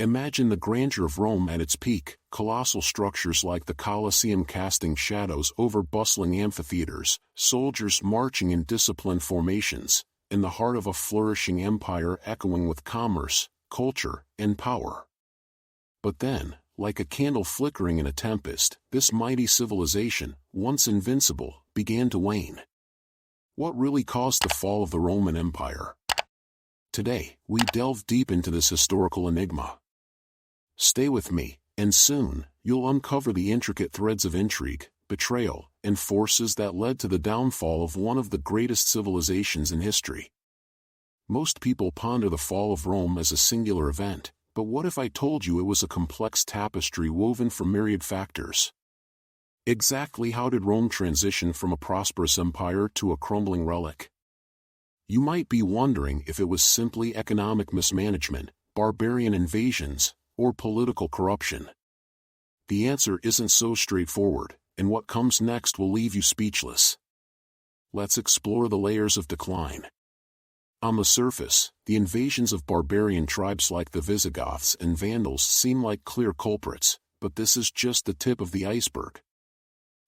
Imagine the grandeur of Rome at its peak, colossal structures like the Colosseum casting shadows over bustling amphitheaters, soldiers marching in disciplined formations, in the heart of a flourishing empire echoing with commerce, culture, and power. But then, like a candle flickering in a tempest, this mighty civilization, once invincible, began to wane. What really caused the fall of the Roman Empire? Today, we delve deep into this historical enigma. Stay with me, and soon, you'll uncover the intricate threads of intrigue, betrayal, and forces that led to the downfall of one of the greatest civilizations in history. Most people ponder the fall of Rome as a singular event, but what if I told you it was a complex tapestry woven from myriad factors? Exactly how did Rome transition from a prosperous empire to a crumbling relic? You might be wondering if it was simply economic mismanagement, barbarian invasions, or political corruption. The answer isn't so straightforward, and what comes next will leave you speechless. Let's explore the layers of decline. On the surface, the invasions of barbarian tribes like the Visigoths and Vandals seem like clear culprits, but this is just the tip of the iceberg.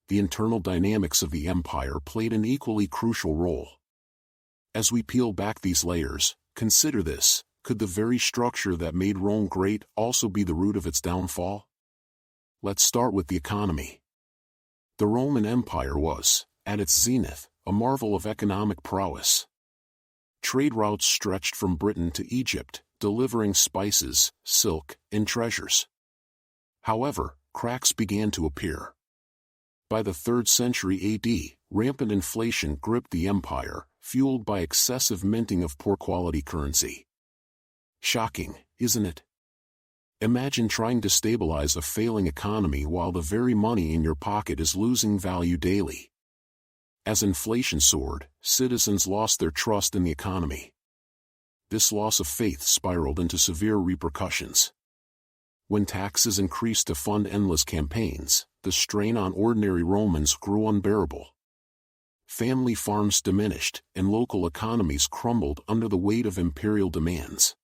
The internal dynamics of the empire played an equally crucial role. As we peel back these layers, consider this: could the very structure that made Rome great also be the root of its downfall? Let's start with the economy. The Roman Empire was, at its zenith, a marvel of economic prowess. Trade routes stretched from Britain to Egypt, delivering spices, silk, and treasures. However, cracks began to appear. By the 3rd century AD, rampant inflation gripped the empire, fueled by excessive minting of poor-quality currency. Shocking, isn't it? Imagine trying to stabilize a failing economy while the very money in your pocket is losing value daily. As inflation soared, citizens lost their trust in the economy. This loss of faith spiraled into severe repercussions. When taxes increased to fund endless campaigns, the strain on ordinary Romans grew unbearable. Family farms diminished, and local economies crumbled under the weight of imperial demands.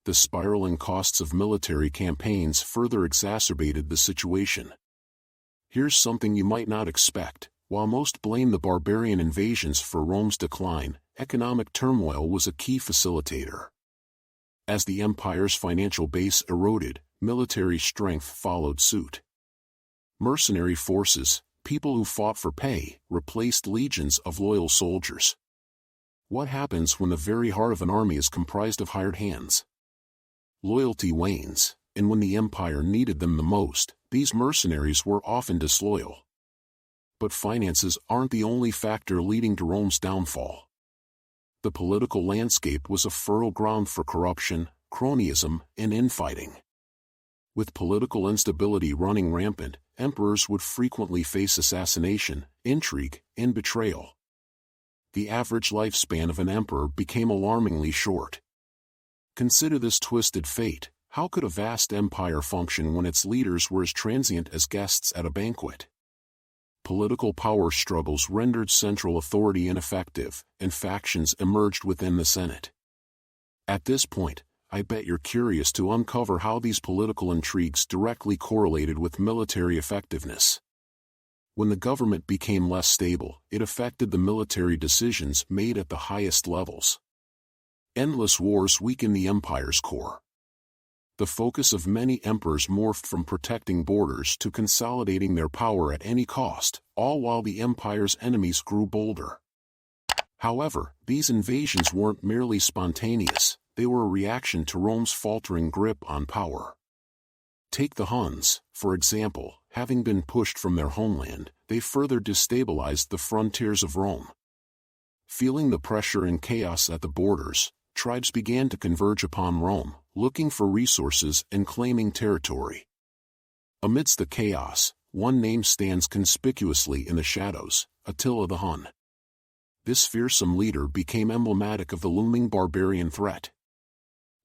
The spiraling costs of military campaigns further exacerbated the situation. Here's something you might not expect: while most blame the barbarian invasions for Rome's decline, economic turmoil was a key facilitator. As the empire's financial base eroded, military strength followed suit. Mercenary forces, people who fought for pay, replaced legions of loyal soldiers. What happens when the very heart of an army is comprised of hired hands? Loyalty wanes, and when the empire needed them the most, these mercenaries were often disloyal. But finances aren't the only factor leading to Rome's downfall. The political landscape was a fertile ground for corruption, cronyism, and infighting. With political instability running rampant, emperors would frequently face assassination, intrigue, and betrayal. The average lifespan of an emperor became alarmingly short. Consider this twisted fate: how could a vast empire function when its leaders were as transient as guests at a banquet? Political power struggles rendered central authority ineffective, and factions emerged within the Senate. At this point, I bet you're curious to uncover how these political intrigues directly correlated with military effectiveness. When the government became less stable, it affected the military decisions made at the highest levels. Endless wars weakened the empire's core. The focus of many emperors morphed from protecting borders to consolidating their power at any cost, all while the empire's enemies grew bolder. However, these invasions weren't merely spontaneous; they were a reaction to Rome's faltering grip on power. Take the Huns, for example. Having been pushed from their homeland, they further destabilized the frontiers of Rome. Feeling the pressure and chaos at the borders, tribes began to converge upon Rome, looking for resources and claiming territory. Amidst the chaos, one name stands conspicuously in the shadows: Attila the Hun. This fearsome leader became emblematic of the looming barbarian threat.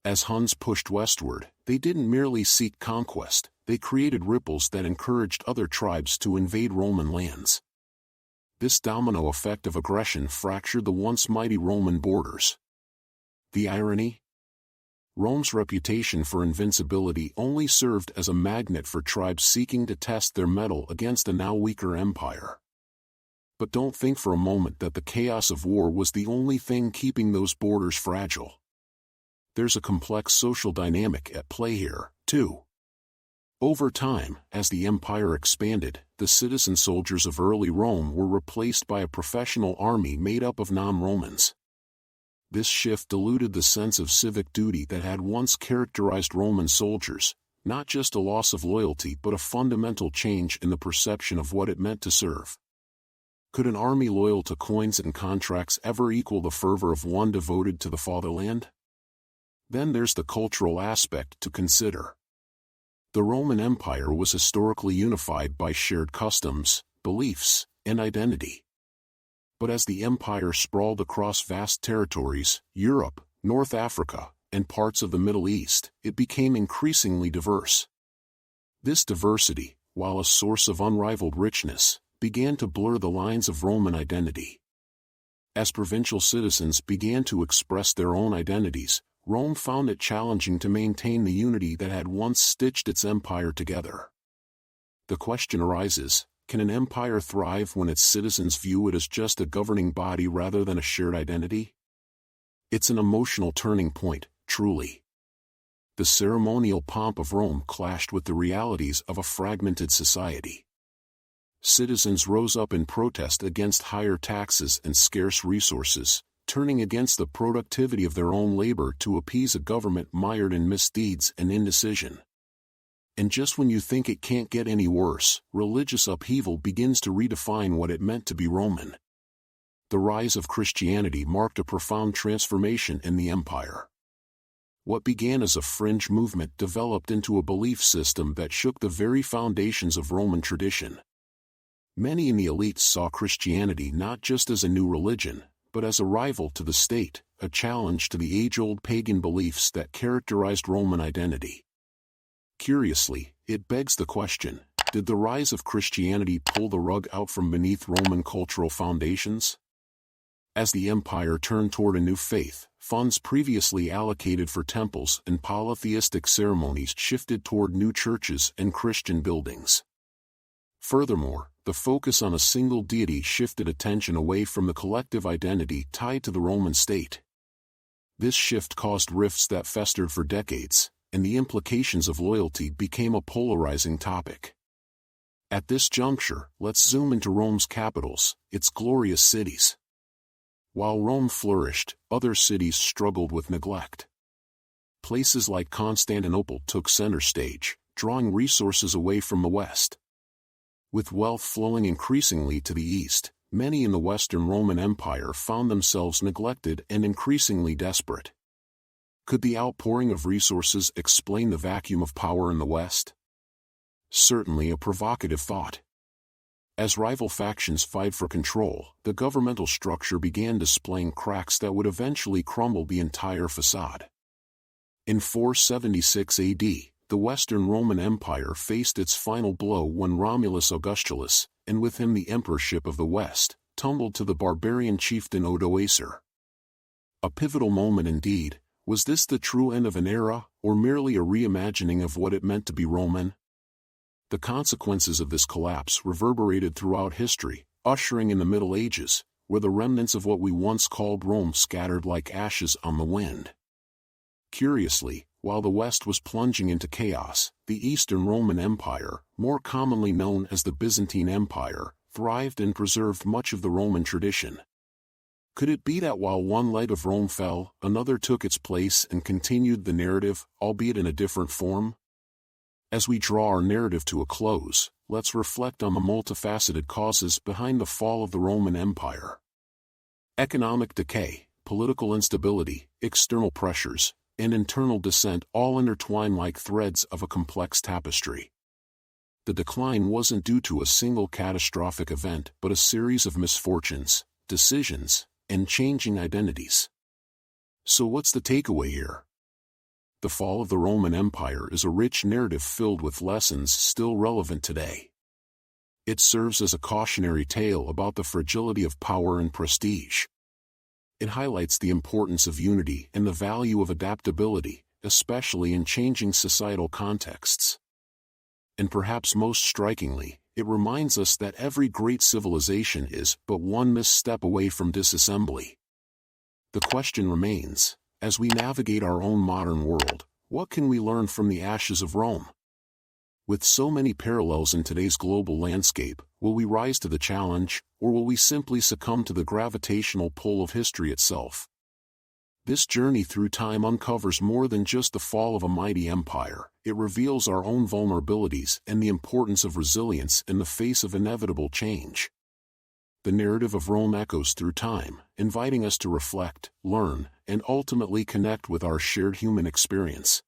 As Huns pushed westward, they didn't merely seek conquest, they created ripples that encouraged other tribes to invade Roman lands. This domino effect of aggression fractured the once mighty Roman borders. The irony? Rome's reputation for invincibility only served as a magnet for tribes seeking to test their mettle against a now weaker empire. But don't think for a moment that the chaos of war was the only thing keeping those borders fragile. There's a complex social dynamic at play here, too. Over time, as the empire expanded, the citizen soldiers of early Rome were replaced by a professional army made up of non-Romans. This shift diluted the sense of civic duty that had once characterized Roman soldiers, not just a loss of loyalty but a fundamental change in the perception of what it meant to serve. Could an army loyal to coins and contracts ever equal the fervor of one devoted to the fatherland? Then there's the cultural aspect to consider. The Roman Empire was historically unified by shared customs, beliefs, and identity. But as the empire sprawled across vast territories, Europe, North Africa, and parts of the Middle East, it became increasingly diverse. This diversity, while a source of unrivaled richness, began to blur the lines of Roman identity. As provincial citizens began to express their own identities, Rome found it challenging to maintain the unity that had once stitched its empire together. The question arises, can an empire thrive when its citizens view it as just a governing body rather than a shared identity? It's an emotional turning point, truly. The ceremonial pomp of Rome clashed with the realities of a fragmented society. Citizens rose up in protest against higher taxes and scarce resources, turning against the productivity of their own labor to appease a government mired in misdeeds and indecision. And just when you think it can't get any worse, religious upheaval begins to redefine what it meant to be Roman. The rise of Christianity marked a profound transformation in the empire. What began as a fringe movement developed into a belief system that shook the very foundations of Roman tradition. Many in the elites saw Christianity not just as a new religion, but as a rival to the state, a challenge to the age-old pagan beliefs that characterized Roman identity. Curiously, it begs the question, did the rise of Christianity pull the rug out from beneath Roman cultural foundations? As the empire turned toward a new faith, funds previously allocated for temples and polytheistic ceremonies shifted toward new churches and Christian buildings. Furthermore, the focus on a single deity shifted attention away from the collective identity tied to the Roman state. This shift caused rifts that festered for decades, and the implications of loyalty became a polarizing topic. At this juncture, let's zoom into Rome's capitals, its glorious cities. While Rome flourished, other cities struggled with neglect. Places like Constantinople took center stage, drawing resources away from the West. With wealth flowing increasingly to the east, many in the Western Roman Empire found themselves neglected and increasingly desperate. Could the outpouring of resources explain the vacuum of power in the West? Certainly a provocative thought. As rival factions vied for control, the governmental structure began displaying cracks that would eventually crumble the entire facade. In 476 AD, the Western Roman Empire faced its final blow when Romulus Augustulus, and with him the emperorship of the West, tumbled to the barbarian chieftain Odoacer. A pivotal moment indeed. Was this the true end of an era, or merely a reimagining of what it meant to be Roman? The consequences of this collapse reverberated throughout history, ushering in the Middle Ages, where the remnants of what we once called Rome scattered like ashes on the wind. Curiously, while the West was plunging into chaos, the Eastern Roman Empire, more commonly known as the Byzantine Empire, thrived and preserved much of the Roman tradition. Could it be that while one leg of Rome fell, another took its place and continued the narrative, albeit in a different form? As we draw our narrative to a close, let's reflect on the multifaceted causes behind the fall of the Roman Empire. Economic decay, political instability, external pressures, and internal dissent all intertwine like threads of a complex tapestry. The decline wasn't due to a single catastrophic event but a series of misfortunes, decisions, and changing identities. So what's the takeaway here? The fall of the Roman Empire is a rich narrative filled with lessons still relevant today. It serves as a cautionary tale about the fragility of power and prestige. It highlights the importance of unity and the value of adaptability, especially in changing societal contexts. And perhaps most strikingly, it reminds us that every great civilization is but one misstep away from disassembly. The question remains, as we navigate our own modern world, what can we learn from the ashes of Rome? With so many parallels in today's global landscape, will we rise to the challenge, or will we simply succumb to the gravitational pull of history itself? This journey through time uncovers more than just the fall of a mighty empire. It reveals our own vulnerabilities and the importance of resilience in the face of inevitable change. The narrative of Rome echoes through time, inviting us to reflect, learn, and ultimately connect with our shared human experience.